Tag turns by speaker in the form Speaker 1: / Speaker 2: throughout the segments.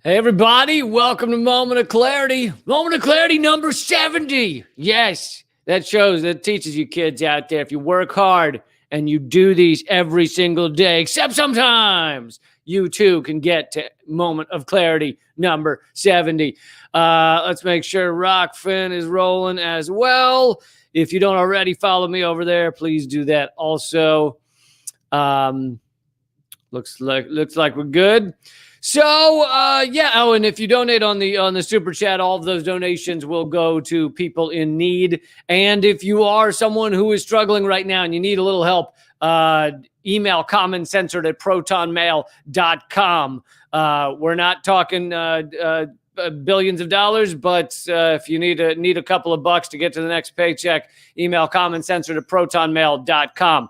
Speaker 1: Hey, everybody. Welcome to Moment of Clarity. Moment of Clarity number 70. Yes, that teaches you kids out there, if you work hard and you do these every single day, except sometimes, you too can get to Moment of Clarity number 70. Let's make sure Rockfin is rolling as well. If you don't already follow me over there, please do that also. Looks like we're good. So, Oh, and if you donate on the super chat, all of those donations will go to people in need. And if you are someone who is struggling right now and you need a little help, email commoncensored@protonmail.com. We're not talking billions of dollars, but if you need a couple of bucks to get to the next paycheck, email commoncensored@protonmail.com.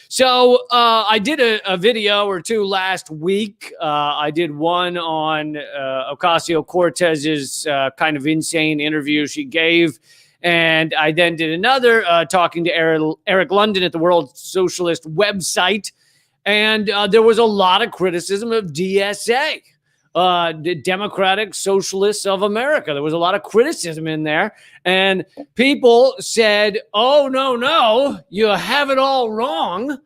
Speaker 1: So I did a video or two last week. I did one on Ocasio-Cortez's kind of insane interview she gave. And I then did another talking to Eric London at the World Socialist website. And there was a lot of criticism of DSA, the Democratic Socialists of America. There was a lot of criticism in there. And people said, oh, no, you have it all wrong.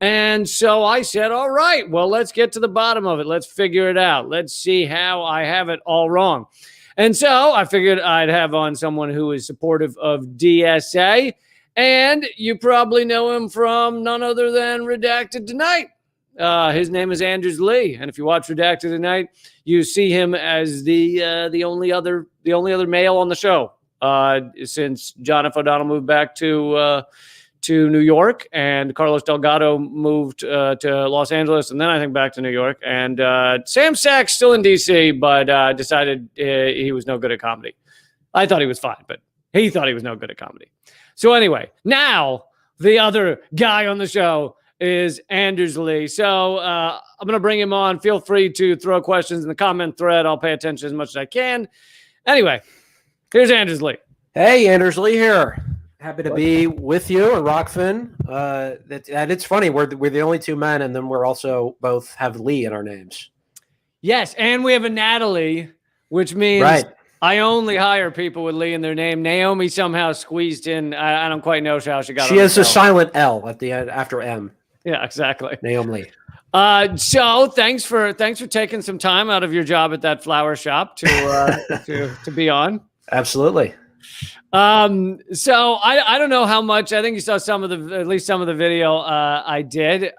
Speaker 1: And so I said, all right, well, let's get to the bottom of it. Let's figure it out. Let's see how I have it all wrong. And so I figured I'd have on someone who is supportive of DSA. And you probably know him from none other than Redacted Tonight. His name is Anders Lee. And if you watch Redacted Tonight, you see him as the only other male on the show since John F. O'Donnell moved back to New York, and Carlos Delgado moved to Los Angeles, and then I think back to New York. And Sam Sachs still in D.C., but decided he was no good at comedy. I thought he was fine, but he thought he was no good at comedy. So anyway, now the other guy on the show is Anders Lee. So I'm going to bring him on. Feel free to throw questions in the comment thread. I'll pay attention as much as I can. Anyway, here's Anders Lee.
Speaker 2: Hey, Anders Lee here. Happy to be with you and Rockfin. And it's funny, we're the only two men, and then we're also both have Lee in our names.
Speaker 1: Yes, and we have a Natalie, which means right. I only hire people with Lee in their name. Naomi somehow squeezed in. I don't quite know how she got.
Speaker 2: She has a silent L at the end after M.
Speaker 1: Yeah, exactly.
Speaker 2: Naomi.
Speaker 1: So thanks for taking some time out of your job at that flower shop to be on.
Speaker 2: Absolutely.
Speaker 1: So I don't know how much. I think you saw at least some of the video I did.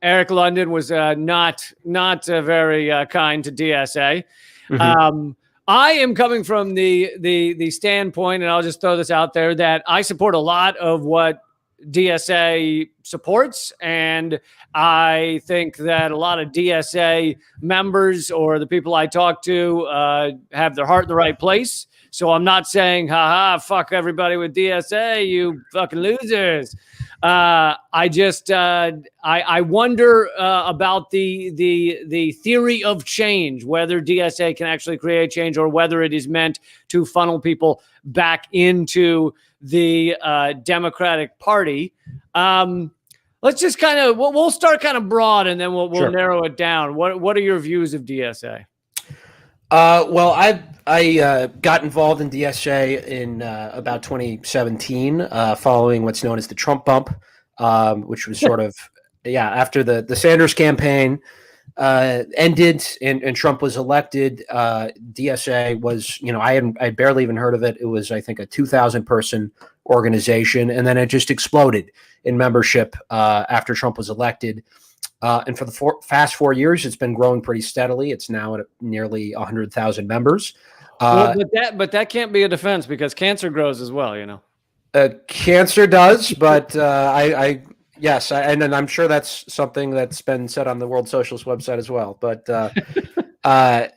Speaker 1: Eric London was not very kind to DSA. Mm-hmm. I am coming from the standpoint, and I'll just throw this out there, that I support a lot of what DSA supports, and I think that a lot of DSA members or the people I talk to have their heart in the right place. So I'm not saying, fuck everybody with DSA, you fucking losers. I just I wonder about the theory of change, whether DSA can actually create change or whether it is meant to funnel people back into the Democratic Party. Let's just we'll start kind of broad, and then we'll sure. narrow it down. What are your views of DSA?
Speaker 2: Well, I got involved in DSA in about 2017, following what's known as the Trump bump, which was sort of after the Sanders campaign ended and Trump was elected. DSA was, I barely even heard of it. It was, I think, a 2,000 person organization, and then it just exploded in membership after Trump was elected. And for the past 4 years, it's been growing pretty steadily. It's now at nearly 100,000 members.
Speaker 1: But that can't be a defense, because cancer grows as well,
Speaker 2: Cancer does, but yes, and I'm sure that's something that's been said on the World Socialist website as well. But I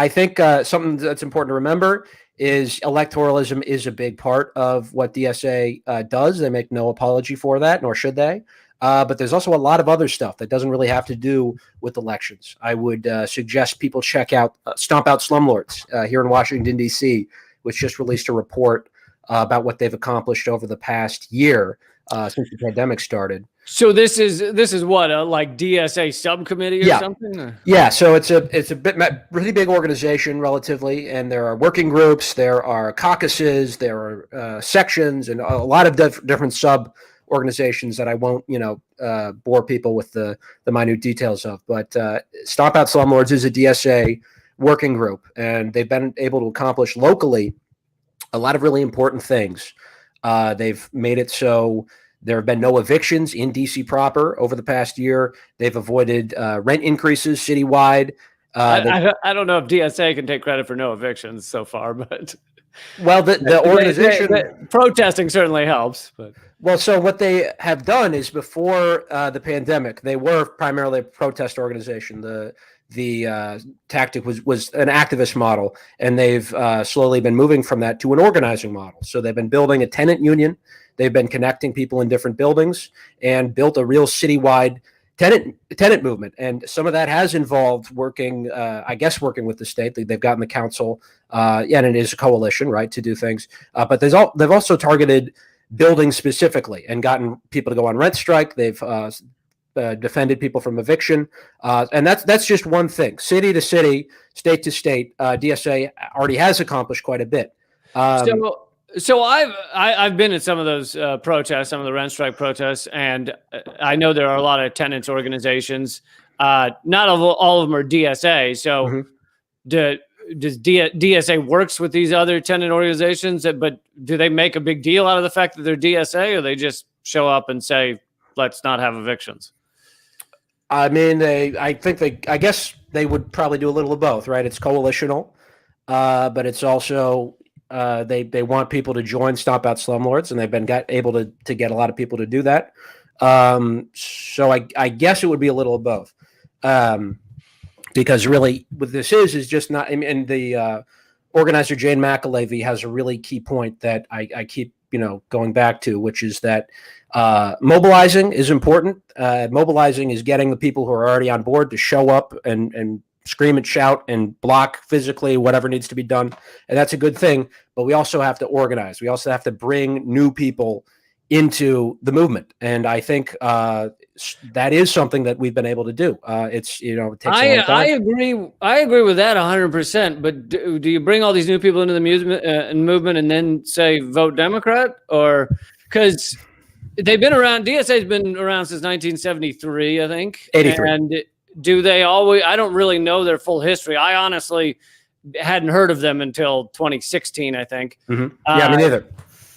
Speaker 2: think something that's important to remember is electoralism is a big part of what DSA does. They make no apology for that, nor should they. But there's also a lot of other stuff that doesn't really have to do with elections. I would suggest people check out Stomp Out Slumlords here in Washington, D.C., which just released a report about what they've accomplished over the past year since the pandemic started.
Speaker 1: So this is what, a like DSA subcommittee or
Speaker 2: Yeah.
Speaker 1: something? Or?
Speaker 2: Yeah, so it's a really big organization relatively, and there are working groups, there are caucuses, there are sections, and a lot of different sub organizations that I won't bore people with the minute details of. But Stomp Out Slumlords is a DSA working group, and they've been able to accomplish locally a lot of really important things. They've made it so there have been no evictions in DC proper over the past year. They've avoided rent increases citywide.
Speaker 1: I don't know if DSA can take credit for no evictions so far, but
Speaker 2: well, the organization
Speaker 1: protesting certainly helps. But
Speaker 2: well, so what they have done is before the pandemic, they were primarily a protest organization. The tactic was an activist model, and they've slowly been moving from that to an organizing model. So they've been building a tenant union. They've been connecting people in different buildings and built a real citywide tenant movement. And some of that has involved working with the state. They've gotten the council, and it is a coalition, right, to do things. But they've also targeted buildings specifically and gotten people to go on rent strike. They've defended people from eviction, and that's just one thing. City to city, state to state, DSA already has accomplished quite a bit.
Speaker 1: So I've been at some of those protests, some of the rent strike protests, and I know there are a lot of tenants organizations. Not all of them are DSA. So does DSA works with these other tenant organizations? But do they make a big deal out of the fact that they're DSA, or they just show up and say, "Let's not have evictions"?
Speaker 2: I mean, I guess they would probably do a little of both, right? It's coalitional, but it's also they want people to join Stomp Out Slumlords, and they've been able to get a lot of people to do that. So I guess it would be a little of both, because really what this is just not. I mean, the organizer Jane McAlevey has a really key point that I keep going back to, which is that mobilizing is important. Mobilizing is getting the people who are already on board to show up and scream and shout and block physically whatever needs to be done. And that's a good thing. But we also have to organize. We also have to bring new people into the movement. And I think that is something that we've been able to do. It takes a long time.
Speaker 1: I agree with that 100%. But do you bring all these new people into the movement and then say vote Democrat? Or because they've been around, DSA's been around since 1973, I think.
Speaker 2: 83.
Speaker 1: And do they always? I don't really know their full history. I honestly hadn't heard of them until 2016, I think.
Speaker 2: Mm-hmm. Yeah, me neither.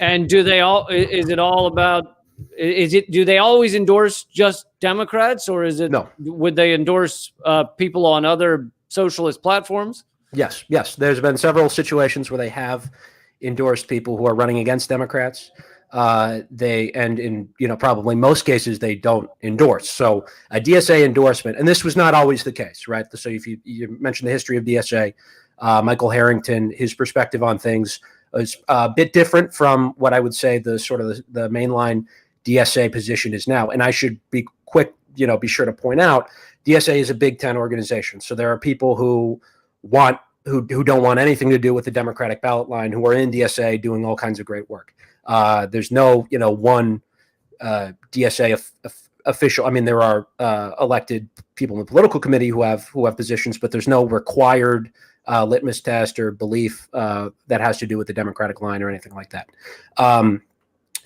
Speaker 1: And do they all? Is it all about? Do they always endorse just Democrats, or is it?
Speaker 2: No.
Speaker 1: Would they endorse people on other socialist platforms?
Speaker 2: Yes. There's been several situations where they have endorsed people who are running against Democrats. In probably most cases they don't endorse. So a DSA endorsement, and this was not always the case, right? So if you mentioned the history of DSA, Michael Harrington, his perspective on things is a bit different from what I would say the mainline DSA position is now. And I should be be sure to point out, DSA is a Big Ten organization. So there are people who don't want anything to do with the Democratic ballot line, who are in DSA doing all kinds of great work. There's no, one DSA official. I mean, there are elected people in the political committee who have positions, but there's no required litmus test or belief that has to do with the Democratic line or anything like that.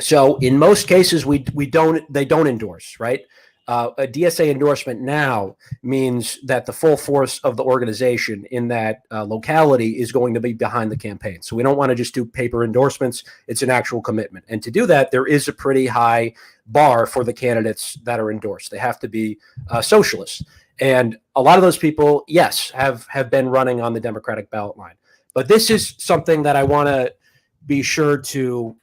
Speaker 2: So in most cases, they don't endorse, right? A DSA endorsement now means that the full force of the organization in that locality is going to be behind the campaign. So we don't want to just do paper endorsements. It's an actual commitment. And to do that, there is a pretty high bar for the candidates that are endorsed. They have to be socialists. And a lot of those people, yes, have been running on the Democratic ballot line. But this is something that I want to be sure to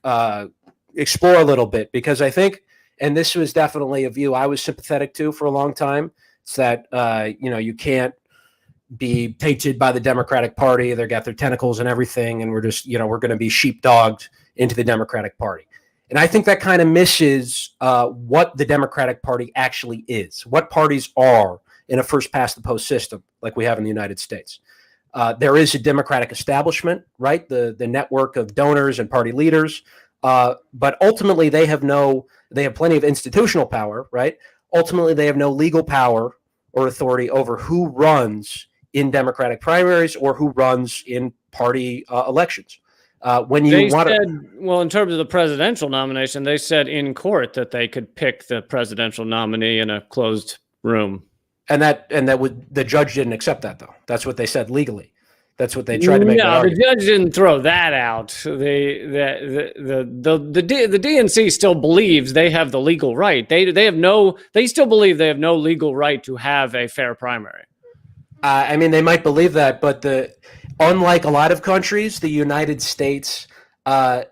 Speaker 2: explore a little bit, because I think, and this was definitely a view I was sympathetic to for a long time. It's that, you can't be tainted by the Democratic Party. They've got their tentacles and everything. And we're just, we're going to be sheepdogged into the Democratic Party. And I think that kind of misses what the Democratic Party actually is, what parties are in a first past the post system like we have in the United States. There is a Democratic establishment, right? The network of donors and party leaders. But ultimately, they have plenty of institutional power, right? Ultimately, they have no legal power or authority over who runs in Democratic primaries or who runs in party elections. When you
Speaker 1: They
Speaker 2: want
Speaker 1: said, well, in terms of the presidential nomination, they said in court that they could pick the presidential nominee in a closed room.
Speaker 2: And the judge didn't accept that, though. That's what they said legally. That's what they tried to make.
Speaker 1: No, the judge didn't throw that out. The DNC still believes they have the legal right. They still believe they have no legal right to have a fair primary.
Speaker 2: I mean, they might believe that, but unlike a lot of countries, the United States,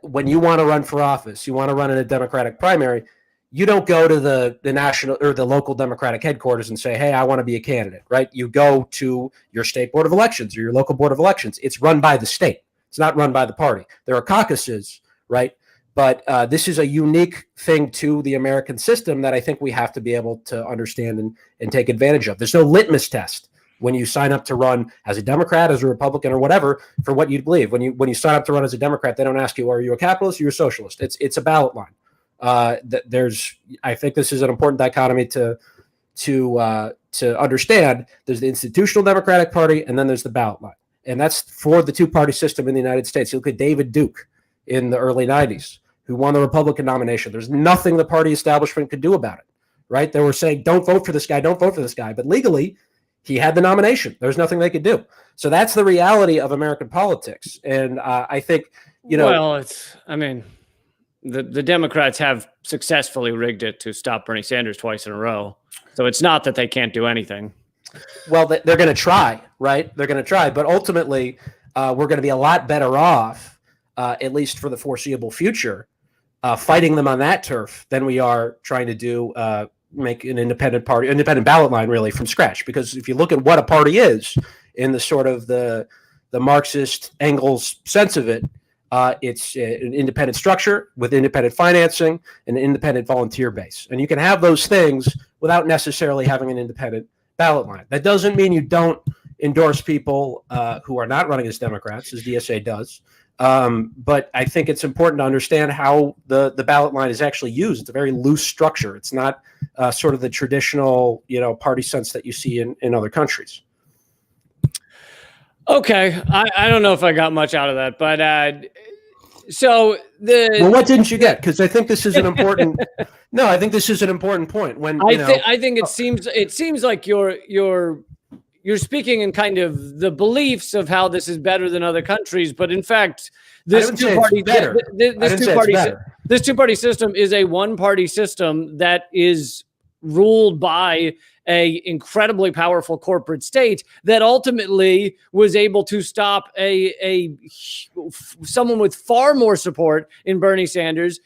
Speaker 2: when you want to run for office, you want to run in a Democratic primary, you don't go to the national or the local Democratic headquarters and say, hey, I want to be a candidate, right? You go to your state board of elections or your local board of elections. It's run by the state. It's not run by the party. There are caucuses, right? But this is a unique thing to the American system that I think we have to be able to understand and take advantage of. There's no litmus test when you sign up to run as a Democrat, as a Republican, or whatever, for what you believe. When you sign up to run as a Democrat, they don't ask you, are you a capitalist or you're a socialist? It's a ballot line. I think this is an important dichotomy to understand. There's the institutional Democratic Party, and then there's the ballot line, and that's for the two-party system in the United States. You look at David Duke in the early '90s, who won the Republican nomination. There's nothing the party establishment could do about it, right? They were saying, "Don't vote for this guy, don't vote for this guy," but legally, he had the nomination. There's nothing they could do. So that's the reality of American politics, and I think
Speaker 1: Well, the Democrats have successfully rigged it to stop Bernie Sanders twice in a row. So it's not that they can't do anything.
Speaker 2: Well, they're going to try, right? They're going to try. But ultimately, we're going to be a lot better off, at least for the foreseeable future, fighting them on that turf than we are trying to make an independent ballot line really from scratch. Because if you look at what a party is in the sort of the Marxist Engels sense of it, it's an independent structure with independent financing and an independent volunteer base. And you can have those things without necessarily having an independent ballot line. That doesn't mean you don't endorse people who are not running as Democrats, as DSA does. But I think it's important to understand how the ballot line is actually used. It's a very loose structure. It's not sort of the traditional, party sense that you see in other countries.
Speaker 1: Okay, I don't know if I got much out of that, but
Speaker 2: well, what didn't you get? Because I think this is an important. No, I think this is an important point. When
Speaker 1: I think it seems like you're speaking in kind of the beliefs of how this is better than other countries, but in fact, this two-party system is a one-party system that is ruled by a incredibly powerful corporate state that ultimately was able to stop someone with far more support in Bernie Sanders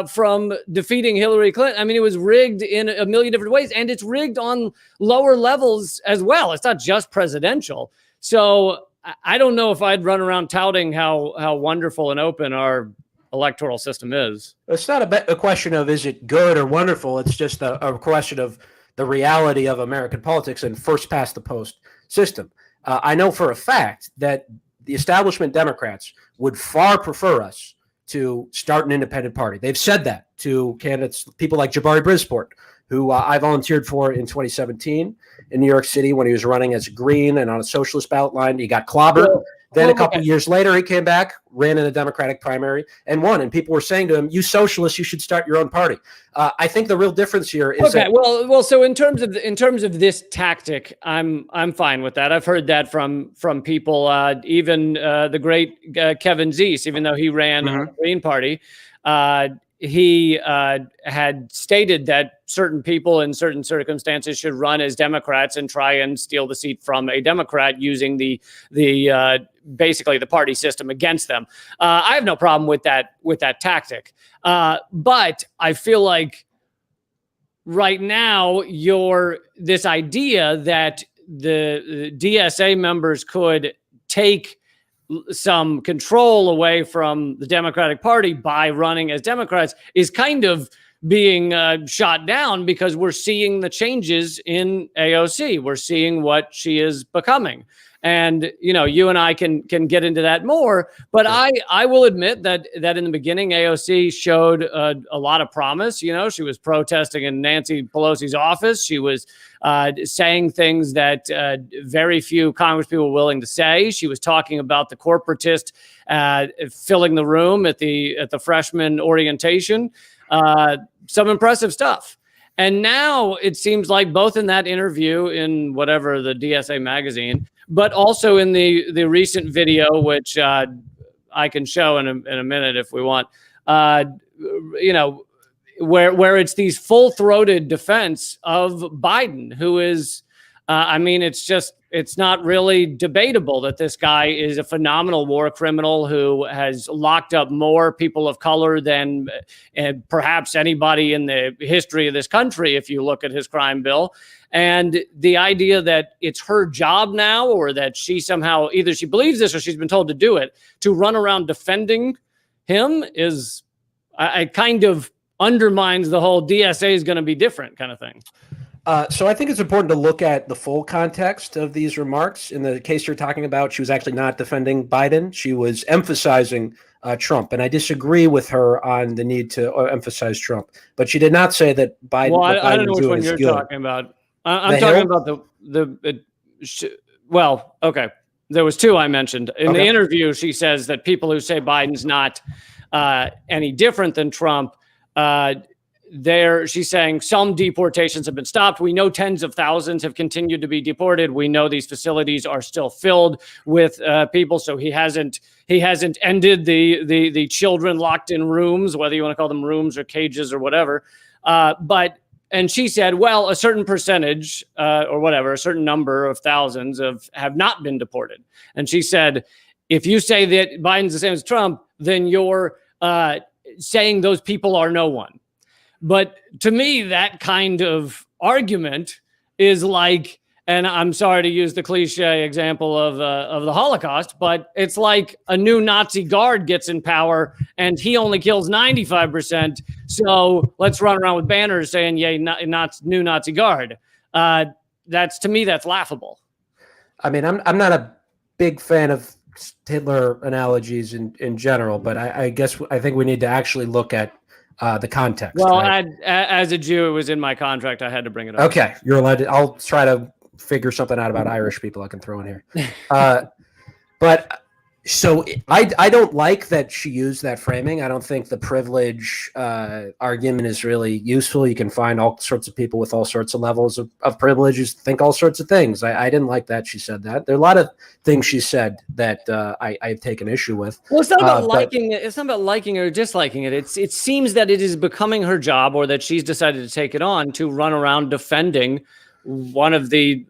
Speaker 1: from defeating Hillary Clinton. I mean, it was rigged in a million different ways, and it's rigged on lower levels as well. It's not just presidential. So I don't know if I'd run around touting how wonderful and open our electoral system is.
Speaker 2: It's not a question of is it good or wonderful. It's just a question of the reality of American politics and first past the post system. I know for a fact that the establishment Democrats would far prefer us to start an independent party. They've said that to candidates, people like Jabari Brisport, who I volunteered for in 2017 in New York City when he was running as a Green and on a socialist ballot line. He got clobbered. Then a couple of years later, he came back, ran in a Democratic primary, and won. And people were saying to him, "You socialists, you should start your own party." I think the real difference here is
Speaker 1: well. So in terms of this tactic, I'm fine with that. I've heard that from people, even the great Kevin Zeese, even though he ran a Green Party. He had stated that certain people in certain circumstances should run as Democrats and try and steal the seat from a Democrat using the basically the party system against them. I have no problem with that tactic. But I feel like right now this idea that the DSA members could take some control away from the Democratic Party by running as Democrats is kind of being shot down because we're seeing the changes in AOC. We're seeing what she is becoming. And, you and I can get into that more, but sure. I will admit that in the beginning, AOC showed a lot of promise. She was protesting in Nancy Pelosi's office. She was saying things that very few congresspeople were willing to say. She was talking about the corporatist filling the room at the freshman orientation. Some impressive stuff. And now it seems like both in that interview in whatever the DSA magazine, but also in the recent video, which I can show in a minute if we want, where it's these full-throated defense of Biden, who is, it's not really debatable that this guy is a phenomenal war criminal who has locked up more people of color than perhaps anybody in the history of this country, if you look at his crime bill. And the idea that it's her job now, or that she somehow, either she believes this or she's been told to do it, to run around defending him is, I kind of undermines the whole DSA is going to be different kind of thing.
Speaker 2: So I think it's important to look at the full context of these remarks. In the case you're talking about, she was actually not defending Biden. She was emphasizing Trump. And I disagree with her on the need to emphasize Trump. But she did not say that Biden.
Speaker 1: Well, I don't know which one you're talking about. I'm talking about well, okay. There was two I mentioned. In the interview, she says that people who say Biden's not any different than Trump, she's saying some deportations have been stopped. We know tens of thousands have continued to be deported. We know these facilities are still filled with people. So he hasn't ended the children locked in rooms, whether you want to call them rooms or cages or whatever. And she said, well, a certain percentage or whatever, a certain number of thousands have not been deported. And she said, if you say that Biden's the same as Trump, then you're saying those people are no one. But to me, that kind of argument is like, and I'm sorry to use the cliche example of the Holocaust, but it's like a new Nazi guard gets in power and he only kills 95%. So let's run around with banners saying, yay, not new Nazi guard. That's, to me, that's laughable.
Speaker 2: I mean, I'm not a big fan of Hitler analogies in general, but I think we need to actually look at the context.
Speaker 1: Well,
Speaker 2: right?
Speaker 1: as a Jew, it was in my contract. I had to bring it up.
Speaker 2: Okay, you're allowed to. I'll try to figure something out about Irish people I can throw in here. But so I don't like that she used that framing. I don't think the privilege argument is really useful. You can find all sorts of people with all sorts of levels of privileges think all sorts of things. I didn't like that she said that. There are a lot of things she said that I've taken issue with.
Speaker 1: Well, it's not about liking it. It's not about liking or disliking it. It seems that it is becoming her job, or that she's decided to take it on, to run around defending one of the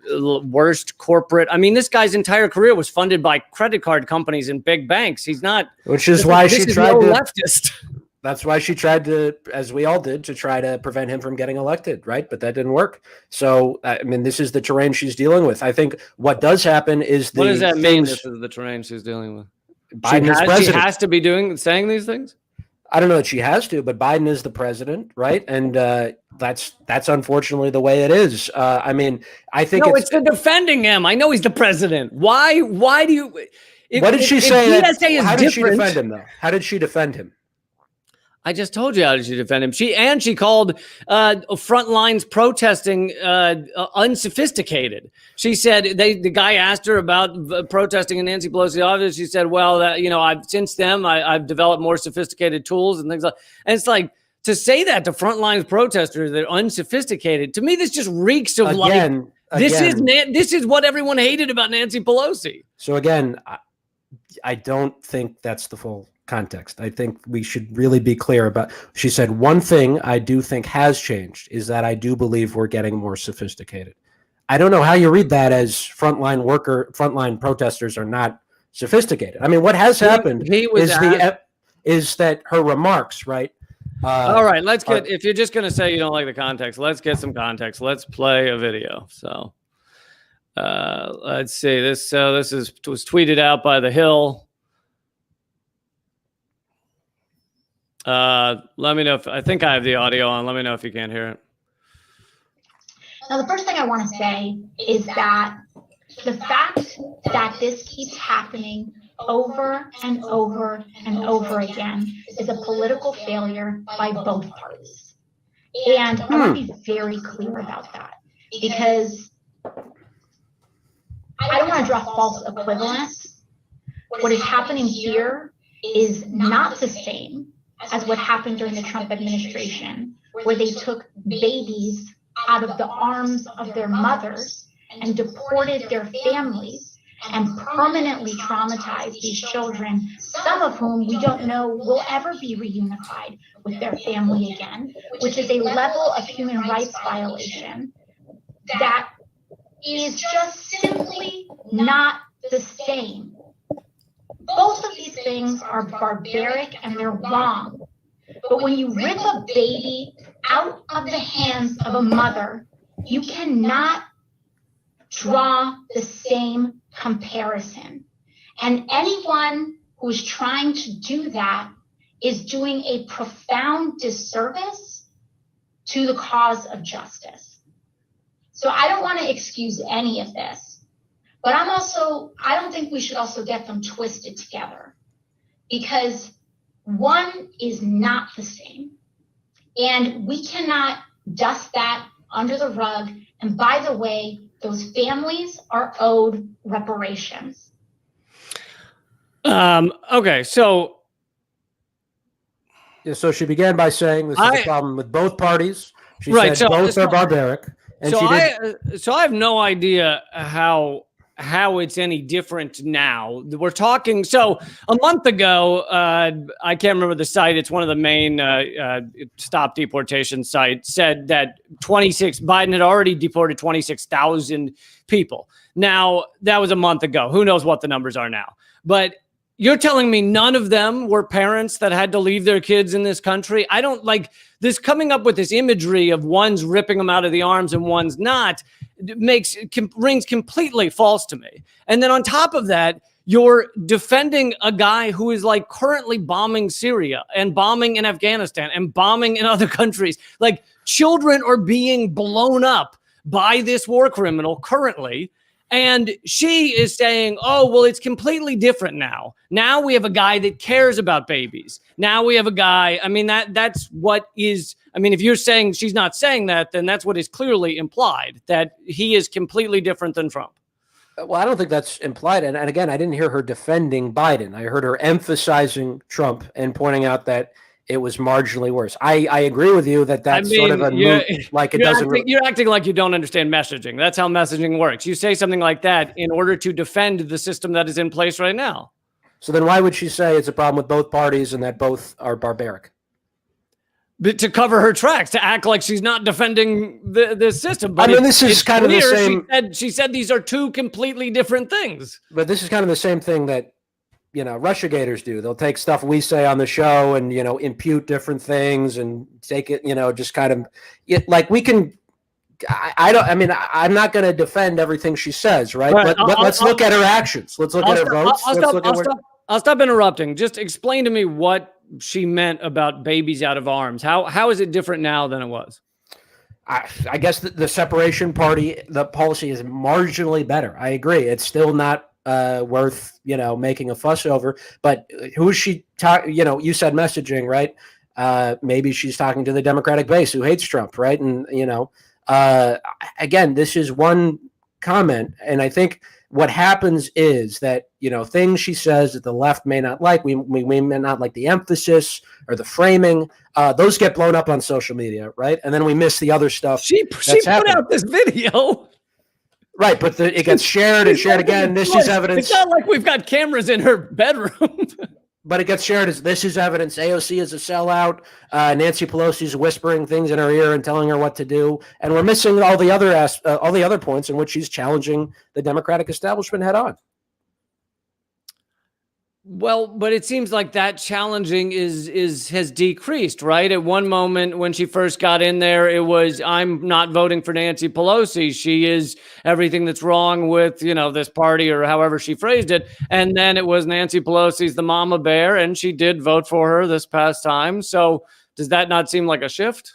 Speaker 1: worst corporate. I mean, this guy's entire career was funded by credit card companies and big banks. He's not,
Speaker 2: which is why she tried to
Speaker 1: leftist.
Speaker 2: That's why she tried to, as we all did, to try to prevent him from getting elected, right? But that didn't work. So, I mean, this is the terrain she's dealing with. I think what does happen is
Speaker 1: what does that mean? This is the terrain she's dealing with. She has to be saying these things.
Speaker 2: I don't know that she has to, but Biden is the president, right? And that's unfortunately the way it is. I mean, I think
Speaker 1: it's the defending him. I know he's the president. Why do you?
Speaker 2: What did she say?
Speaker 1: How
Speaker 2: did she defend him, though? How did she defend him?
Speaker 1: I just told you how did she defend him. She called front lines protesting unsophisticated. She said the guy asked her about protesting in Nancy Pelosi's office. She said, "Well, I've developed more sophisticated tools and things like." And it's like, to say that to front lines protesters, they're unsophisticated. To me, this just reeks of this is what everyone hated about Nancy Pelosi.
Speaker 2: So again, I don't think that's the full context. I think we should really be clear about, she said, one thing I do think has changed is that I do believe we're getting more sophisticated. I don't know how you read that as frontline protesters are not sophisticated. I mean, what has happened is that her remarks, right?
Speaker 1: All right, if you're just going to say you don't like the context, let's get some context. Let's play a video. So let's see this. This was tweeted out by The Hill. Let me know if I think I have the audio on. Let me know if you can't hear it.
Speaker 3: Now, the first thing I want to say is that the fact that this keeps happening over and over and over again is a political failure by both parties. And I want to be very clear about that, because I don't want to draw false equivalence. What is happening here is not the same as what happened during the Trump administration, where they took babies out of the arms of their mothers and deported their families and permanently traumatized these children, some of whom we don't know will ever be reunified with their family again, which is a level of human rights violation that is just simply not the same. Both of these things are barbaric and they're wrong. But when you rip a baby out of the hands of a mother, you cannot draw the same comparison. And anyone who's trying to do that is doing a profound disservice to the cause of justice. So I don't want to excuse any of this, but I don't think we should also get them twisted together, because one is not the same. And we cannot dust that under the rug. And by the way, those families are owed reparations.
Speaker 1: Okay, so
Speaker 2: she began by saying this is a problem with both parties. She said both are barbaric. And
Speaker 1: so I have no idea how it's any different now. We're talking, so a month ago, I can't remember the site, it's one of the main stop deportation sites, said that Biden had already deported 26,000 people. Now, that was a month ago. Who knows what the numbers are now? But you're telling me none of them were parents that had to leave their kids in this country? I don't like this coming up with this imagery of one's ripping them out of the arms and one's not. Rings completely false to me. And then on top of that, you're defending a guy who is like currently bombing Syria and bombing in Afghanistan and bombing in other countries. Like, children are being blown up by this war criminal currently. And she is saying, oh, well, it's completely different now. Now we have a guy that cares about babies. Now we have a guy. I mean, that's what is. I mean, if you're saying she's not saying that, then that's what is clearly implied, that he is completely different than Trump.
Speaker 2: Well, I don't think that's implied. And again, I didn't hear her defending Biden. I heard her emphasizing Trump and pointing out that it was marginally worse. I agree with you that's sort of a moot, like it doesn't.
Speaker 1: You're acting like you don't understand messaging. That's how messaging works. You say something like that in order to defend the system that is in place right now.
Speaker 2: So then why would she say it's a problem with both parties and that both are barbaric?
Speaker 1: But to cover her tracks, to act like she's not defending the system. But
Speaker 2: I mean, this is kind of the same.
Speaker 1: She said these are two completely different things.
Speaker 2: But this is kind of the same thing that, Russiagators do. They'll take stuff we say on the show and, impute different things and take it, just kind of like we can. I'm not going to defend everything she says, right? But let's look at her actions. Let's look at her votes.
Speaker 1: I'll stop interrupting. Just explain to me what she meant about babies out of arms. How is it different now than it was?
Speaker 2: I guess the separation the policy is marginally better. I agree. It's still not worth making a fuss over. But who is she talking? You said messaging, right? Maybe she's talking to the Democratic base who hates Trump, right? And again, this is one comment, and I think what happens is that things she says that the left may not like, we may not like the emphasis or the framing. Those get blown up on social media, right? And then we miss the other stuff.
Speaker 1: She put out this video.
Speaker 2: Right, but it gets shared and shared again. This is evidence.
Speaker 1: It's not like we've got cameras in her bedroom.
Speaker 2: But it gets shared as this is evidence. AOC is a sellout. Nancy Pelosi is whispering things in her ear and telling her what to do. And we're missing all the other points in which she's challenging the Democratic establishment head on.
Speaker 1: Well, but it seems like that challenging has decreased, right? At one moment when she first got in there, it was, I'm not voting for Nancy Pelosi. She is everything that's wrong with, this party, or however she phrased it. And then it was Nancy Pelosi's the mama bear, and she did vote for her this past time. So does that not seem like a shift?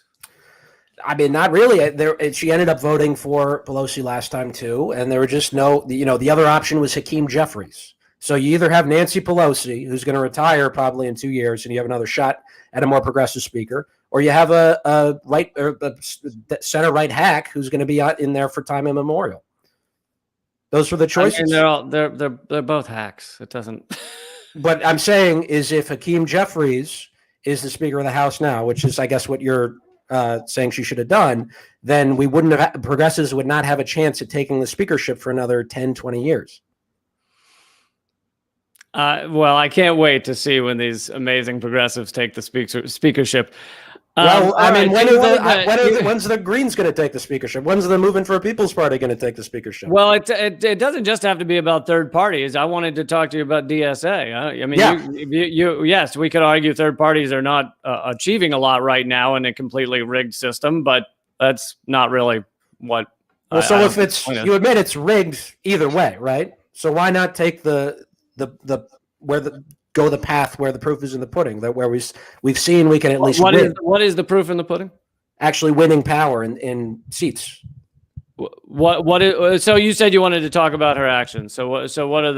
Speaker 2: I mean, not really. She ended up voting for Pelosi last time too, and there were just the other option was Hakeem Jeffries. So you either have Nancy Pelosi, who's going to retire probably in 2 years, and you have another shot at a more progressive speaker, or you have a center right hack who's going to be in there for time immemorial. Those were the choices.
Speaker 1: I mean, they're both hacks. It doesn't.
Speaker 2: But I'm saying is if Hakeem Jeffries is the Speaker of the House now, which is I guess what you're saying she should have done, then we wouldn't have progressives would not have a chance at taking the speakership for another 10, 20 years.
Speaker 1: Well, I can't wait to see when these amazing progressives take the speakership.
Speaker 2: Well, I mean, when's the Greens going to take the speakership? When's the Movement for a People's Party going to take the speakership?
Speaker 1: Well, it doesn't just have to be about third parties. I wanted to talk to you about DSA. I mean, yes, we could argue third parties are not achieving a lot right now in a completely rigged system, but that's not really what.
Speaker 2: Well, so if you admit it's rigged either way, right? So why not take the path where the proof is in the pudding, that where we've seen we can at least win.
Speaker 1: What is the proof in the pudding?
Speaker 2: Actually winning power in seats.
Speaker 1: So you said you wanted to talk about her actions. So what are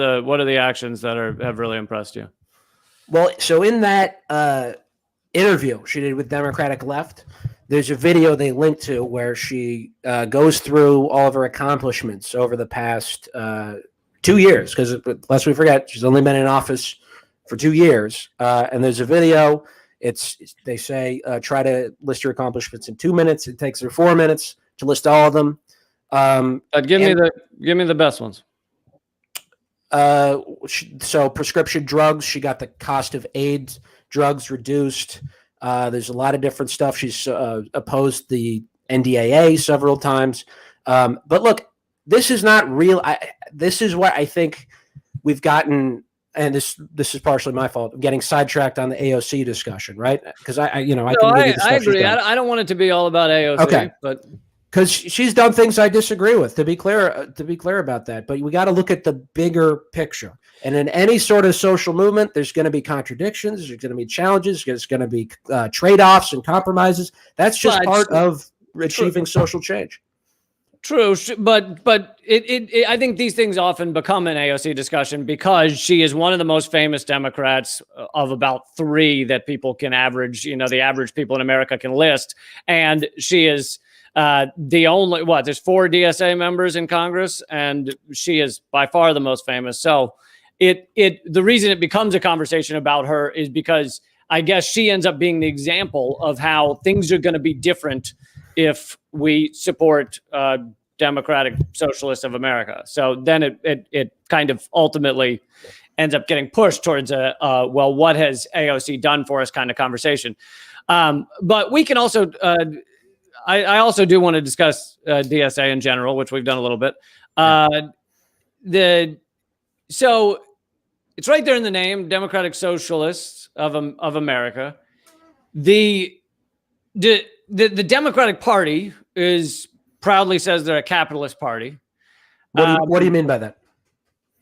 Speaker 1: the actions that have really impressed you?
Speaker 2: Well, so in that interview she did with Democratic Left, there's a video they linked to where she goes through all of her accomplishments over the past 2 years, because lest we forget, she's only been in office for 2 years. And there's a video. They say try to list your accomplishments in 2 minutes. It takes her 4 minutes to list all of them.
Speaker 1: Give me the best ones.
Speaker 2: So prescription drugs, she got the cost of AIDS drugs reduced. There's a lot of different stuff. She's opposed the NDAA several times. But look, this is not real. This is what I think we've gotten, and this is partially my fault, getting sidetracked on the AOC discussion, right? Because I
Speaker 1: agree. I don't want it to be all about AOC,
Speaker 2: okay,
Speaker 1: but
Speaker 2: because she's done things I disagree with. To be clear about that, but we got to look at the bigger picture. And in any sort of social movement, there's going to be contradictions. There's going to be challenges. There's going to be trade-offs and compromises. That's just part of achieving social change.
Speaker 1: True, but I think these things often become an AOC discussion because she is one of the most famous Democrats of about three that people can average, the average people in America can list. And she is the only, there's 4 DSA members in Congress, and she is by far the most famous. So the reason it becomes a conversation about her is because I guess she ends up being the example of how things are going to be different if we support Democratic Socialists of America. So then it kind of ultimately ends up getting pushed towards what has AOC done for us kind of conversation. But we can also, I also do want to discuss DSA in general, which we've done a little bit. So it's right there in the name, Democratic Socialists of America. The Democratic Party proudly says they're a capitalist party.
Speaker 2: What do you mean by that?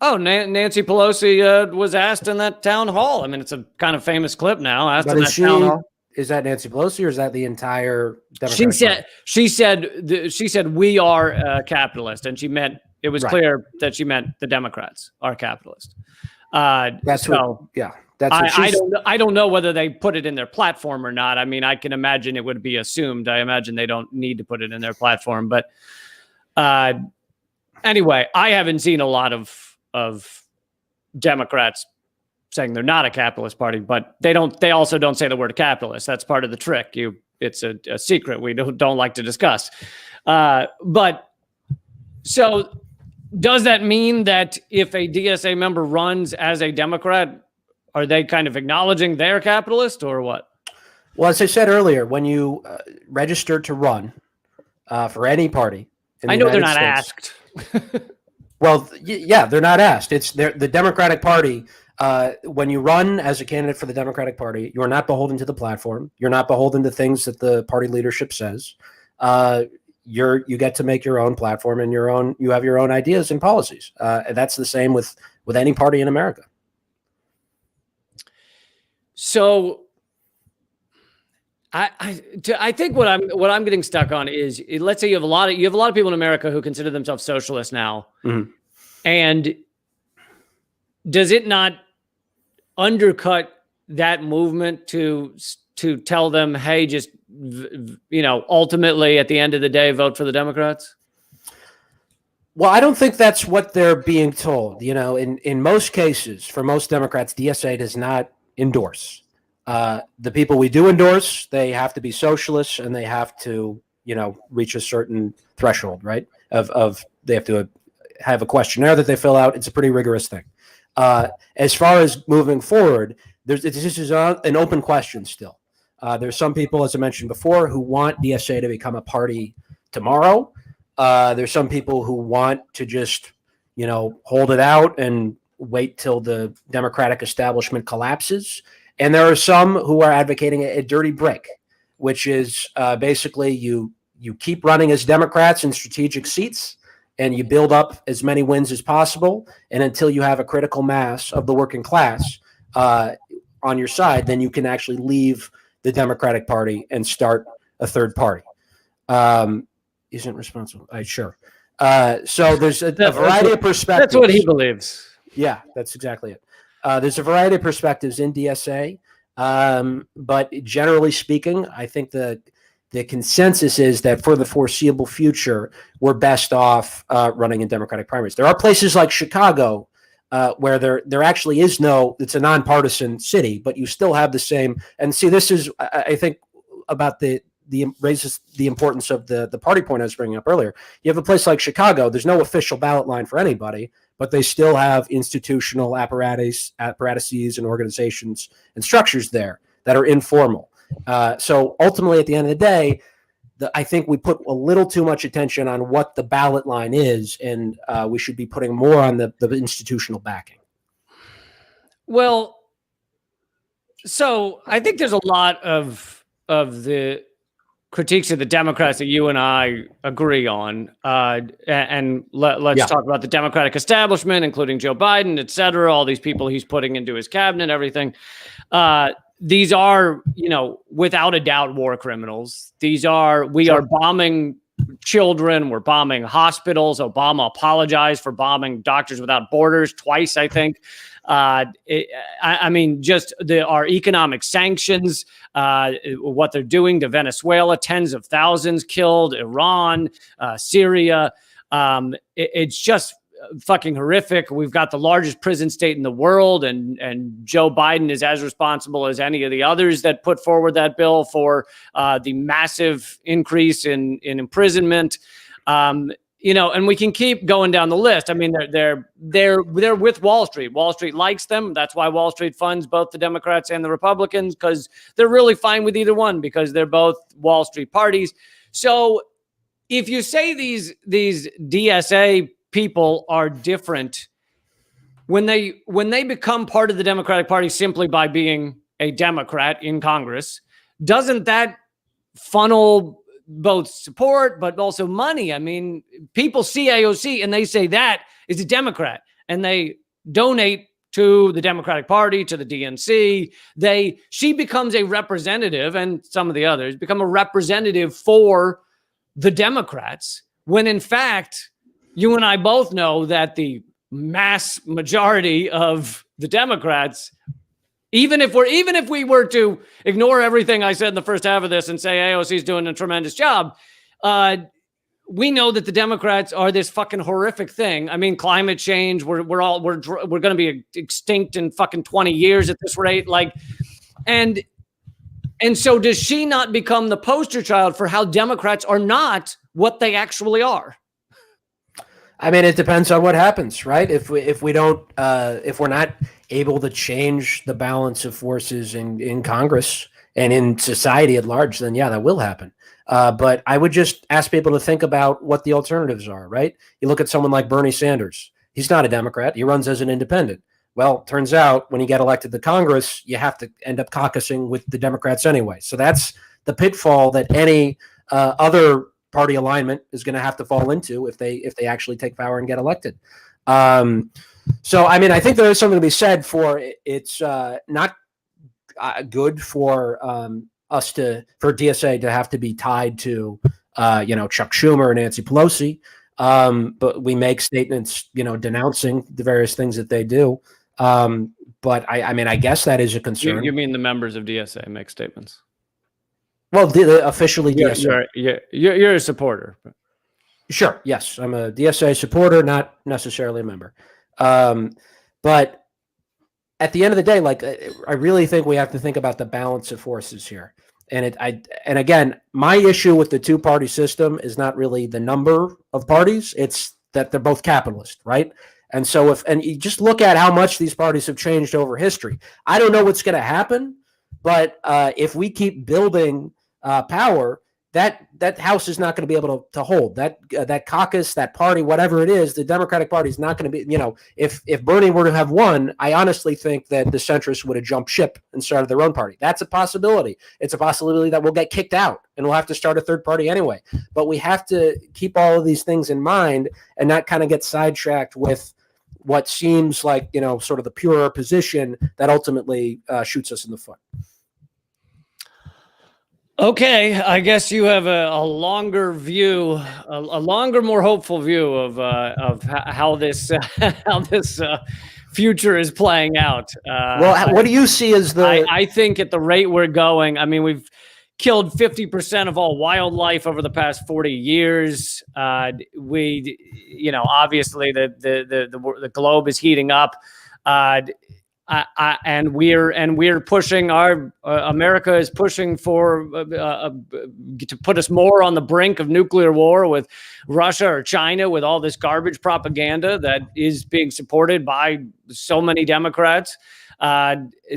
Speaker 1: Oh, Nancy Pelosi was asked in that town hall. I mean, it's a kind of famous clip now. Town hall.
Speaker 2: Is that Nancy Pelosi or is that the entire Democratic Party?
Speaker 1: She said we are capitalist, and she meant it was clear that she meant the Democrats are capitalist. I don't know whether they put it in their platform or not. I mean, I can imagine it would be assumed. I imagine they don't need to put it in their platform. But anyway, I haven't seen a lot of Democrats saying they're not a capitalist party, but they also don't say the word capitalist. That's part of the trick. It's a secret we don't like to discuss. But so does that mean that if a DSA member runs as a Democrat, are they kind of acknowledging they're capitalist or what?
Speaker 2: Well, as I said earlier, when you register to run for any party,
Speaker 1: I know they're not asked.
Speaker 2: Well, yeah, they're not asked. It's the Democratic Party. When you run as a candidate for the Democratic Party, you're not beholden to the platform. You're not beholden to things that the party leadership says. You get to make your own platform and you have your own ideas and policies. And that's the same with any party in America.
Speaker 1: So I think what I'm getting stuck on is, let's say you have a lot of people in America who consider themselves socialists now.
Speaker 2: Mm-hmm. And
Speaker 1: does it not undercut that movement to tell them, hey, just, ultimately at the end of the day, vote for the Democrats?
Speaker 2: Well, I don't think that's what they're being told. In most cases, for most Democrats, DSA does not endorse. The people we do endorse, they have to be socialists and they have to, reach a certain threshold, right? Of they have to have a questionnaire that they fill out. It's a pretty rigorous thing. As far as moving forward, this is an open question still. There's some people, as I mentioned before, who want DSA to become a party tomorrow. There's some people who want to just, hold it out and wait till the Democratic establishment collapses. And there are some who are advocating a dirty brick, which is basically you keep running as Democrats in strategic seats and you build up as many wins as possible. And until you have a critical mass of the working class on your side, then you can actually leave the Democratic Party and start a third party. Isn't responsible. Sure. So there's a variety of perspectives.
Speaker 1: That's what he believes.
Speaker 2: Yeah, that's exactly it. There's a variety of perspectives in DSA. But generally speaking, I think the consensus is that for the foreseeable future, we're best off running in Democratic primaries. There are places like Chicago where there actually is it's a nonpartisan city, but you still have the same. And see, this is, I think, about raises the importance of the party point I was bringing up earlier. You have a place like Chicago. There's no official ballot line for anybody, but they still have institutional apparatuses and organizations and structures there that are informal. So ultimately, at the end of the day, I think we put a little too much attention on what the ballot line is, and we should be putting more on the institutional backing.
Speaker 1: Well, so I think there's a lot of the critiques of the Democrats that you and I agree on. And let's talk about the Democratic establishment, including Joe Biden, et cetera, all these people he's putting into his cabinet, everything. These are, without a doubt, war criminals. We are bombing children. We're bombing hospitals. Obama apologized for bombing Doctors Without Borders twice, I think. Our economic sanctions, what they're doing to Venezuela, tens of thousands killed, Iran, Syria. It's just fucking horrific. We've got the largest prison state in the world, and Joe Biden is as responsible as any of the others that put forward that bill for the massive increase in imprisonment. And we can keep going down the list. I mean, they're with Wall Street. Wall Street likes them. That's why Wall Street funds both the Democrats and the Republicans, because they're really fine with either one, because they're both Wall Street parties. So if you say these DSA people are different, when they become part of the Democratic Party simply by being a Democrat in Congress, doesn't that funnel both support but also money? I mean, people see AOC and they say that is a Democrat, and they donate to the Democratic Party, to the DNC. She becomes a representative, and some of the others become a representative for the Democrats, when in fact, you and I both know that the mass majority of the Democrats, even if we were to ignore everything I said in the first half of this and say AOC is doing a tremendous job, we know that the Democrats are this fucking horrific thing. I mean, climate change, we're going to be extinct in fucking 20 years at this rate. And so does she not become the poster child for how Democrats are not what they actually are?
Speaker 2: I mean, it depends on what happens, right? If we're not able to change the balance of forces in Congress and in society at large, then yeah, that will happen. But I would just ask people to think about what the alternatives are, right? You look at someone like Bernie Sanders. He's not a Democrat. He runs as an independent. Well, turns out when you get elected to Congress, you have to end up caucusing with the Democrats anyway. So that's the pitfall that any other party alignment is going to have to fall into if they actually take power and get elected. So, I mean, I think there is something to be said for it's not good for for DSA to have to be tied to Chuck Schumer and Nancy Pelosi. But we make statements, denouncing the various things that they do. But I mean, I guess that is a concern.
Speaker 1: You mean the members of DSA make statements?
Speaker 2: Well, officially DSA.
Speaker 1: You're a supporter.
Speaker 2: Sure. Yes. I'm a DSA supporter, not necessarily a member. But at the end of the day, like, I really think we have to think about the balance of forces here. And again, my issue with the two-party system is not really the number of parties. It's that they're both capitalist, right? And so and you just look at how much these parties have changed over history. I don't know what's going to happen, but if we keep building power, that house is not going to be able to hold that caucus, that party, whatever it is. The Democratic Party is not going to be, if Bernie were to have won, I honestly think that the centrists would have jumped ship and started their own party. That's a possibility. It's a possibility that we'll get kicked out and we'll have to start a third party anyway. But we have to keep all of these things in mind and not kind of get sidetracked with what seems like, sort of the purer position that ultimately shoots us in the foot.
Speaker 1: Okay, I guess you have a longer view, a longer, more hopeful view of how this future is playing out.
Speaker 2: Well, what do you see as
Speaker 1: I think at the rate we're going, I mean, we've killed 50% of all wildlife over the past 40 years. Obviously the globe is heating up. And we're pushing America is pushing for to put us more on the brink of nuclear war with Russia or China, with all this garbage propaganda that is being supported by so many Democrats.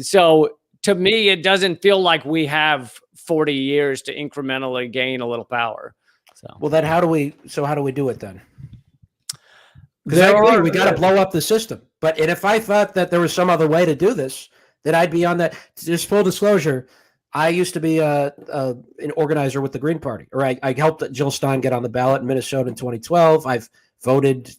Speaker 1: So to me, it doesn't feel like we have 40 years to incrementally gain a little power. So,
Speaker 2: well, then how do we do it then? Because I agree, we got to blow up the system. But if I thought that there was some other way to do this, then I'd be on that. Just full disclosure, I used to be an organizer with the Green Party, or I helped Jill Stein get on the ballot in Minnesota in 2012. I've voted,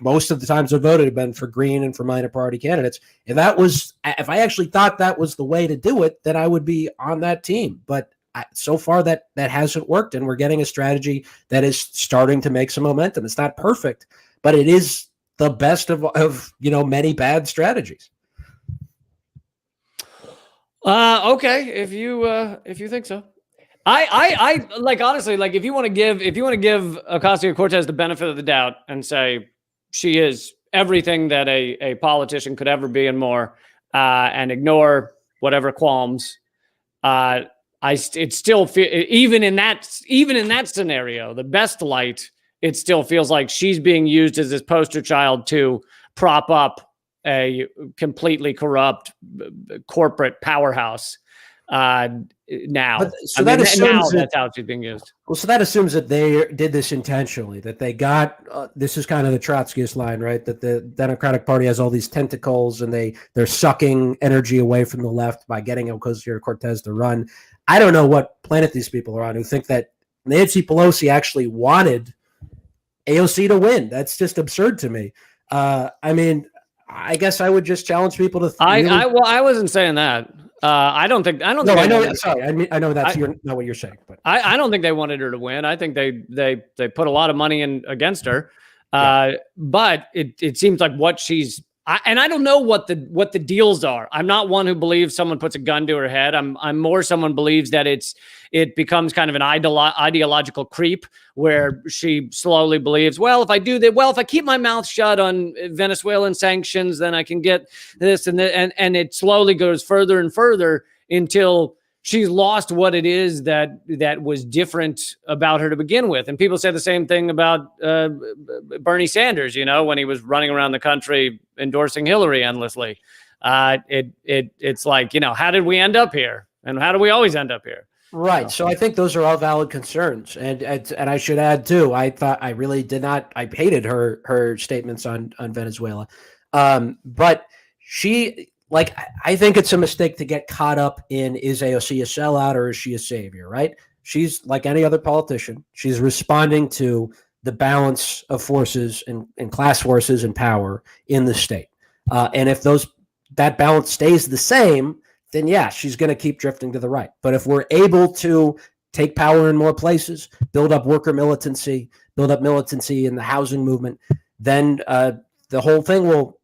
Speaker 2: most of the times I've voted have been for Green and for minor party candidates. If I actually thought that was the way to do it, then I would be on that team. But so far that hasn't worked, and we're getting a strategy that is starting to make some momentum. It's not perfect, but it is the best of many bad strategies.
Speaker 1: Okay, if you think so. I like, honestly, like, if you want to give Ocasio-Cortez the benefit of the doubt and say she is everything that a politician could ever be and more, and ignore whatever qualms, it still feel, even in that scenario, the best light, it still feels like she's being used as this poster child to prop up a completely corrupt corporate powerhouse. Now, that's how she's being used.
Speaker 2: Well, so that assumes that they did this intentionally, that they got this is kind of the Trotskyist line, right? That the Democratic Party has all these tentacles and they're sucking energy away from the left by getting Ocasio-Cortez to run. I don't know what planet these people are on who think that Nancy Pelosi actually wanted AOC to win. That's just absurd to me. I mean, I guess I would just challenge people to.
Speaker 1: I wasn't saying that. I know that's not what you're saying, but
Speaker 2: I
Speaker 1: don't think they wanted her to win. I think they put a lot of money in against her. But it seems like what she's. I don't know what the deals are. I'm not one who believes someone puts a gun to her head. I'm more someone believes that it becomes kind of an ideological creep where she slowly believes, well, if I do that, if I keep my mouth shut on Venezuelan sanctions, then I can get this and it slowly goes further and further until she's lost what it is that was different about her to begin with. And people say the same thing about Bernie Sanders, when he was running around the country endorsing Hillary endlessly. It's like, how did we end up here? And how do we always end up here?
Speaker 2: Right. So I think those are all valid concerns. And I should add too, I thought I really did not, I hated her statements on Venezuela. But she, like, I think it's a mistake to get caught up in, is AOC a sellout or is she a savior, right? She's like any other politician. She's responding to the balance of forces and class forces and power in the state. And if that balance stays the same, then yeah, she's going to keep drifting to the right. But if we're able to take power in more places, build up worker militancy, build up militancy in the housing movement, then the whole thing will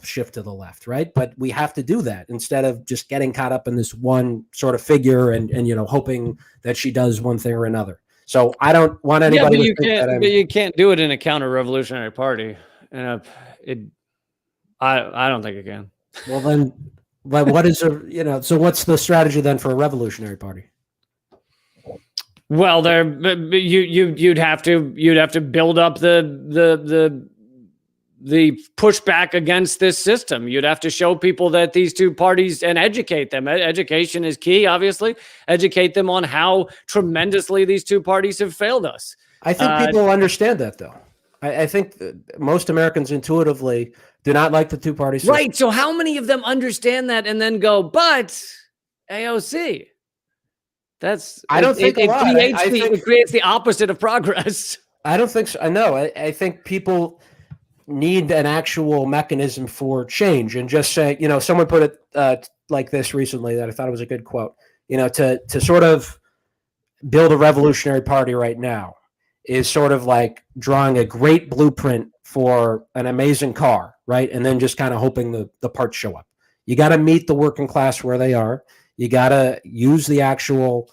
Speaker 2: shift to the left, right? But we have to do that instead of just getting caught up in this one sort of figure and hoping that she does one thing or another. So I don't want anybody to think that
Speaker 1: but you can't do it in a counter-revolutionary party. And I don't think it can.
Speaker 2: Well, then, but what is so what's the strategy then for a revolutionary party?
Speaker 1: Well, you'd have to build up the pushback against this system. You'd have to show people that these two parties and educate them. Education is key, obviously. Educate them on how tremendously these two parties have failed us.
Speaker 2: I think people understand that, though. I think most Americans intuitively do not like the two party system.
Speaker 1: Right. So how many of them understand that and then go, but AOC?
Speaker 2: I don't think a lot.
Speaker 1: It creates the opposite of progress.
Speaker 2: I don't think so. I know. I think people need an actual mechanism for change, and just say, someone put it like this recently that I thought it was a good quote, to sort of build a revolutionary party right now is sort of like drawing a great blueprint for an amazing car, right? And then just kind of hoping the parts show up. You got to meet the working class where they are. You got to use the actual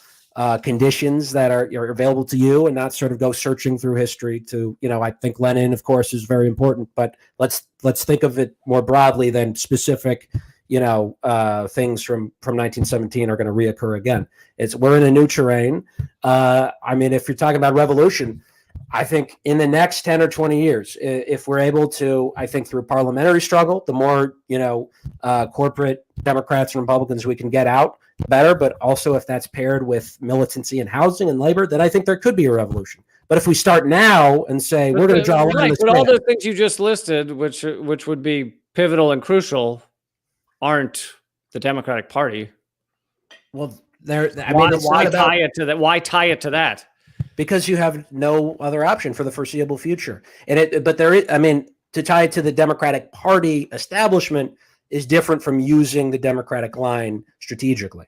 Speaker 2: conditions that are available to you, and not sort of go searching through history to, I think Lenin, of course, is very important, but let's think of it more broadly than specific, things from 1917 are going to reoccur again. We're in a new terrain. If you're talking about revolution, I think in the next 10 or 20 years, if we're able to, I think through parliamentary struggle, the more, corporate Democrats and Republicans we can get out, the better. But also if that's paired with militancy and housing and labor, then I think there could be a revolution. But if we start now and say we're going to draw a line,
Speaker 1: but all those things you just listed, which would be pivotal and crucial, aren't the Democratic Party.
Speaker 2: Well,
Speaker 1: why tie it to that? Why tie it to that?
Speaker 2: Because you have no other option for the foreseeable future. To tie it to the Democratic Party establishment is different from using the Democratic line strategically.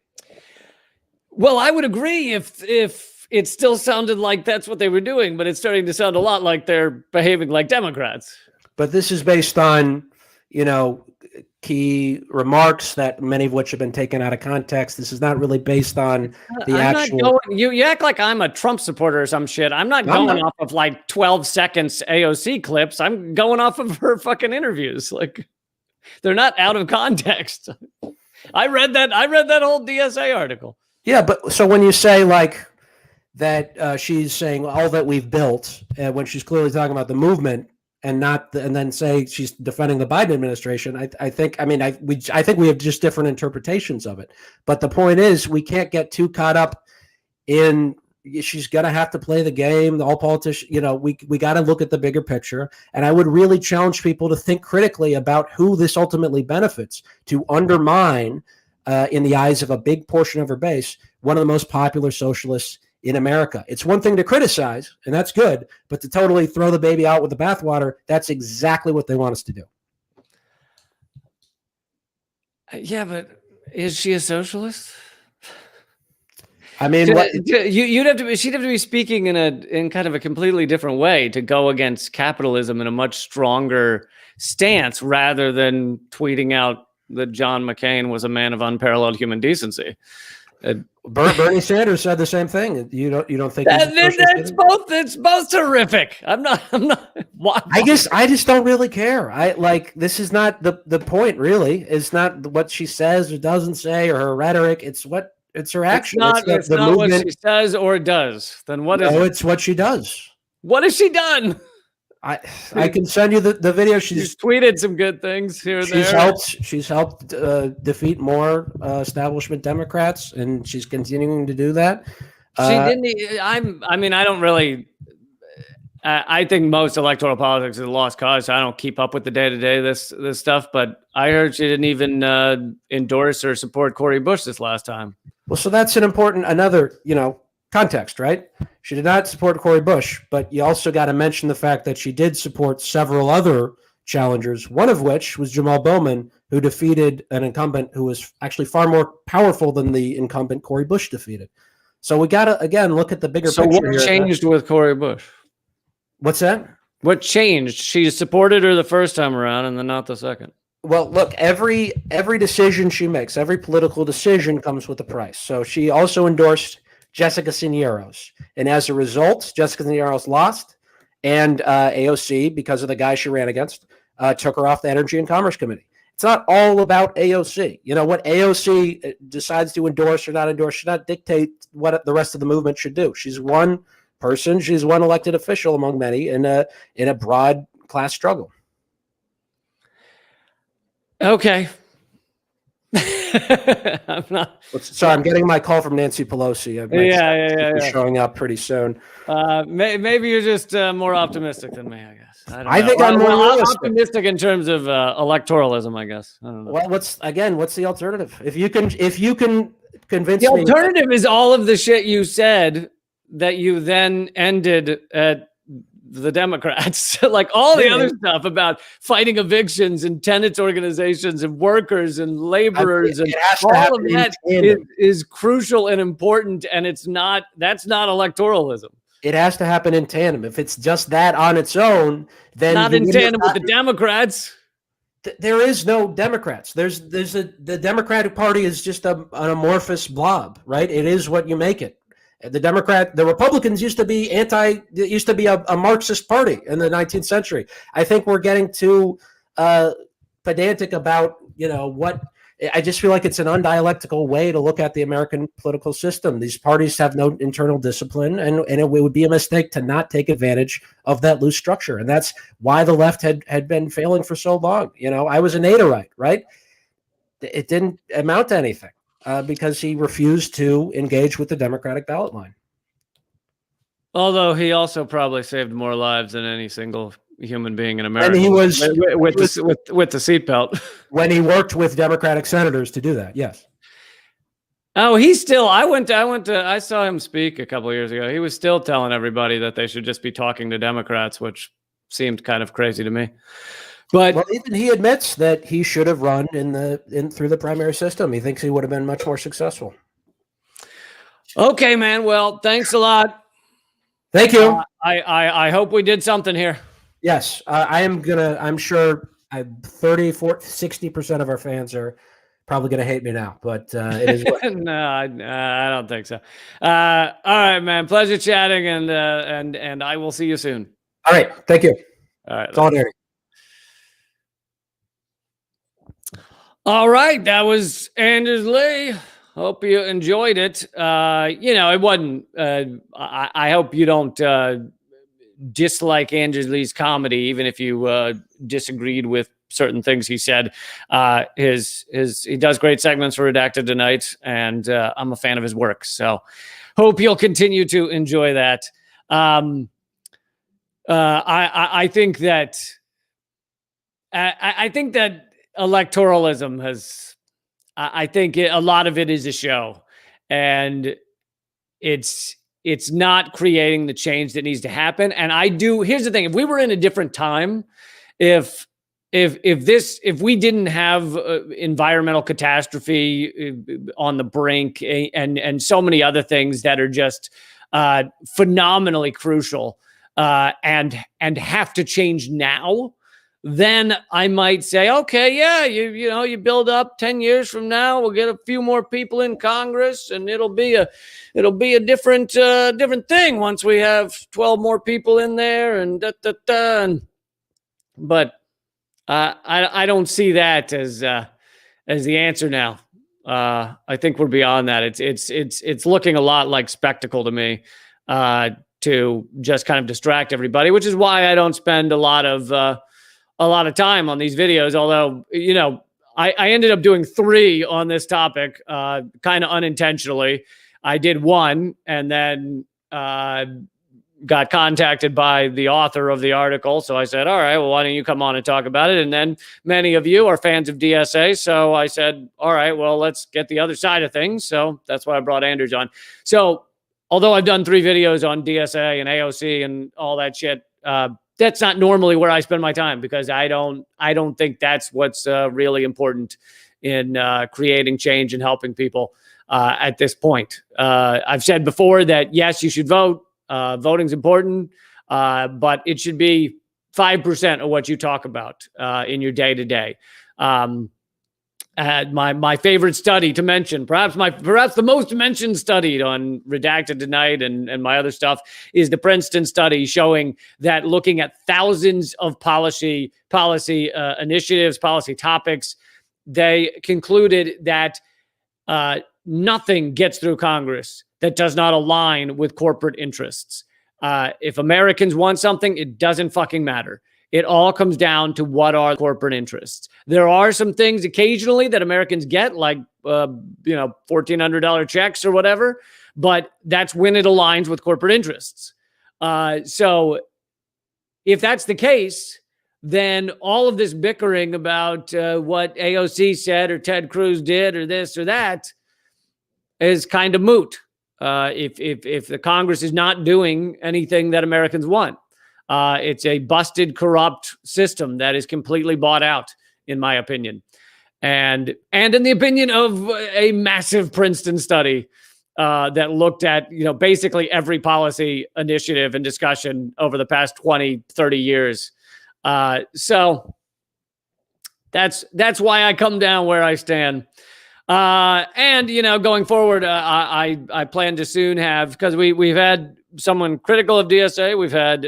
Speaker 1: Well, I would agree if it still sounded like that's what they were doing, but it's starting to sound a lot like they're behaving like Democrats.
Speaker 2: But this is based on, key remarks that many of which have been taken out of context. This is not really based on the actual.
Speaker 1: You act like I'm a Trump supporter or some shit. I'm not going off of like 12 seconds AOC clips. I'm going off of her fucking interviews. Like, they're not out of context. I read that whole DSA article.
Speaker 2: Yeah, but so when you say like that, she's saying all that we've built, when she's clearly talking about the movement. And then say she's defending the Biden administration. I think we have just different interpretations of it. But the point is, we can't get too caught up in. She's gonna have to play the game. All politicians, we got to look at the bigger picture. And I would really challenge people to think critically about who this ultimately benefits. To undermine, in the eyes of a big portion of her base, one of the most popular socialists in America. It's one thing to criticize, and that's good, but to totally throw the baby out with the bathwater, that's exactly what they want us to do.
Speaker 1: Yeah, but is she a socialist?
Speaker 2: I mean,
Speaker 1: she'd have to be speaking in kind of a completely different way to go against capitalism in a much stronger stance, rather than tweeting out that John McCain was a man of unparalleled human decency.
Speaker 2: Bernie Sanders said the same thing. You don't think
Speaker 1: it's both terrific. I'm not.
Speaker 2: I just don't really care. This is not the point. Really, it's not what she says or doesn't say or her rhetoric. It's her action.
Speaker 1: It's not what she says or does. Then what is it?
Speaker 2: It's what she does.
Speaker 1: What has she done?
Speaker 2: I can send you the video.
Speaker 1: She's tweeted some good things here and there.
Speaker 2: She's helped defeat more establishment Democrats, and she's continuing to do that.
Speaker 1: She didn't. I mean, I don't really. I think most electoral politics is a lost cause. So I don't keep up with the day-to-day this stuff. But I heard she didn't even endorse or support Cori Bush this last time.
Speaker 2: Well, so that's another context, right? She did not support Cori Bush, but you also got to mention the fact that she did support several other challengers, one of which was Jamal Bowman, who defeated an incumbent who was actually far more powerful than the incumbent Cori Bush defeated. So we got to, again, look at the bigger picture.
Speaker 1: So what changed with Cori Bush?
Speaker 2: What's that?
Speaker 1: What changed? She supported her the first time around and then not the second.
Speaker 2: Well, look, every decision she makes, every political decision comes with a price. So she also endorsed Jessica Cisneros. And as a result, Jessica Cisneros lost, and AOC, because of the guy she ran against, took her off the Energy and Commerce Committee. It's not all about AOC. What AOC decides to endorse or not endorse should not dictate what the rest of the movement should do. She's one person. She's one elected official among many in a broad class struggle.
Speaker 1: Okay. I'm not.
Speaker 2: Sorry, I'm getting my call from Nancy Pelosi.
Speaker 1: Yeah.
Speaker 2: Showing up pretty soon.
Speaker 1: Maybe you're just more optimistic than me, I guess.
Speaker 2: I think I'm more
Speaker 1: optimistic in terms of electoralism, I guess. I don't know.
Speaker 2: Well, what's the alternative? If you can convince
Speaker 1: me.
Speaker 2: The
Speaker 1: alternative is all of the shit you said that you then ended at the Democrats, like all the other stuff about fighting evictions and tenants organizations and workers and laborers, and all of that is crucial and important. And that's not electoralism.
Speaker 2: It has to happen in tandem. If it's just that on its own, then
Speaker 1: not in tandem with the Democrats.
Speaker 2: There is no Democrats. The Democratic Party is just an amorphous blob, right? It is what you make it. The Republicans used to be a Marxist party in the 19th century. I think we're getting too pedantic about, what. I just feel like it's an undialectical way to look at the American political system. These parties have no internal discipline, and it would be a mistake to not take advantage of that loose structure. And that's why the left had been failing for so long. I was a Naderite, right? It didn't amount to anything. Because he refused to engage with the Democratic ballot line.
Speaker 1: Although he also probably saved more lives than any single human being in America.
Speaker 2: And he was
Speaker 1: with the seatbelt.
Speaker 2: When he worked with Democratic senators to do that, yes.
Speaker 1: Oh, he's still. I saw him speak a couple of years ago. He was still telling everybody that they should just be talking to Democrats, which seemed kind of crazy to me. But
Speaker 2: even he admits that he should have run through the primary system. He thinks he would have been much more successful.
Speaker 1: Okay, man. Well, thanks a lot.
Speaker 2: Thank you.
Speaker 1: I hope we did something here.
Speaker 2: Yes, I'm sure 30, 40, 60% of our fans are probably going to hate me now, but it is.
Speaker 1: No, I don't think so. All right, man. Pleasure chatting, and I will see you soon.
Speaker 2: All right. Thank you.
Speaker 1: All right.
Speaker 2: Solidarity.
Speaker 1: All right, that was Anders Lee. Hope you enjoyed it. It wasn't. I hope you don't dislike Anders Lee's comedy, even if you disagreed with certain things he said. He does great segments for Redacted Tonight, and I'm a fan of his work. So, hope you'll continue to enjoy that. I think that. I think that. Electoralism has, I think a lot of it is a show, and it's not creating the change that needs to happen. And here's the thing: if we were in a different time, if we didn't have environmental catastrophe on the brink and so many other things that are just phenomenally crucial and have to change now, then I might say, okay, yeah, you build up 10 years from now, we'll get a few more people in Congress, and it'll be a different thing once we have 12 more people in there, and but I don't see that as the answer now. I think we're beyond that. It's looking a lot like spectacle to me. to just kind of distract everybody, which is why I don't spend a lot of time on these videos. Although, I ended up doing 3 on this topic, kind of unintentionally. I did 1 and then got contacted by the author of the article. So I said, all right, well, why don't you come on and talk about it? And then many of you are fans of DSA. So I said, all right, well, let's get the other side of things. So that's why I brought Anders on. So although I've done 3 videos on DSA and AOC and all that shit, that's not normally where I spend my time, because I don't think that's what's really important in creating change and helping people at this point. I've said before that, yes, you should vote. Voting's important, but it should be 5% of what you talk about in your day-to-day. My favorite study to mention, perhaps the most mentioned study on Redacted tonight and my other stuff, is the Princeton study showing that looking at thousands of policy initiatives, policy topics, they concluded that nothing gets through Congress that does not align with corporate interests. If Americans want something, it doesn't fucking matter. It all comes down to what are corporate interests. There are some things occasionally that Americans get, like $1,400 checks or whatever, but that's when it aligns with corporate interests. So if that's the case, then all of this bickering about what AOC said or Ted Cruz did or this or that is kind of moot. If the Congress is not doing anything that Americans want. It's a busted, corrupt system that is completely bought out, in my opinion. And in the opinion of a massive Princeton study that looked at, basically every policy initiative and discussion over the past 20, 30 years. So that's why I come down where I stand. And going forward, I plan to soon have, because we've had someone critical of DSA, we've had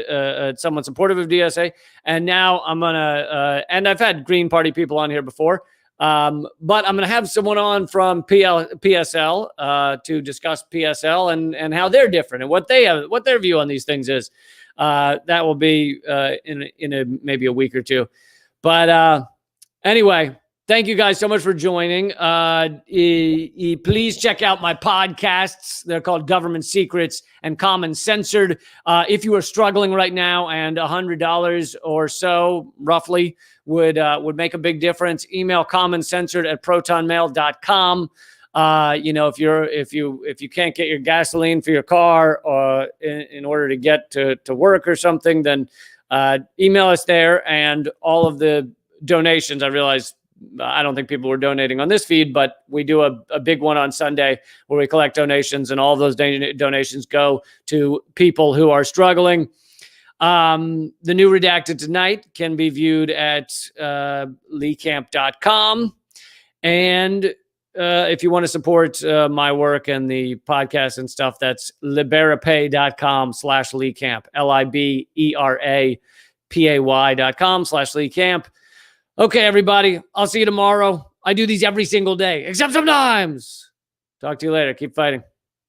Speaker 1: someone supportive of DSA, and now I'm gonna and I've had Green Party people on here before, but I'm gonna have someone on from PSL to discuss PSL and how they're different and what their view on these things is. That will be in maybe a week or two, but anyway. Thank you guys so much for joining. Please check out my podcasts. They're called Government Secrets and Common Censored. If you are struggling right now and $100 or so roughly would make a big difference, email commoncensored@protonmail.com. If you can't get your gasoline for your car or in order to get to work or something, then email us there, and all of the donations, I realize I don't think people were donating on this feed, but we do a big one on Sunday where we collect donations, and all of those donations go to people who are struggling. The new Redacted tonight can be viewed at leecamp.com. And if you want to support my work and the podcast and stuff, that's liberapay.com/leecamp, liberapay.com/leecamp. Okay, everybody, I'll see you tomorrow. I do these every single day, except sometimes. Talk to you later. Keep fighting.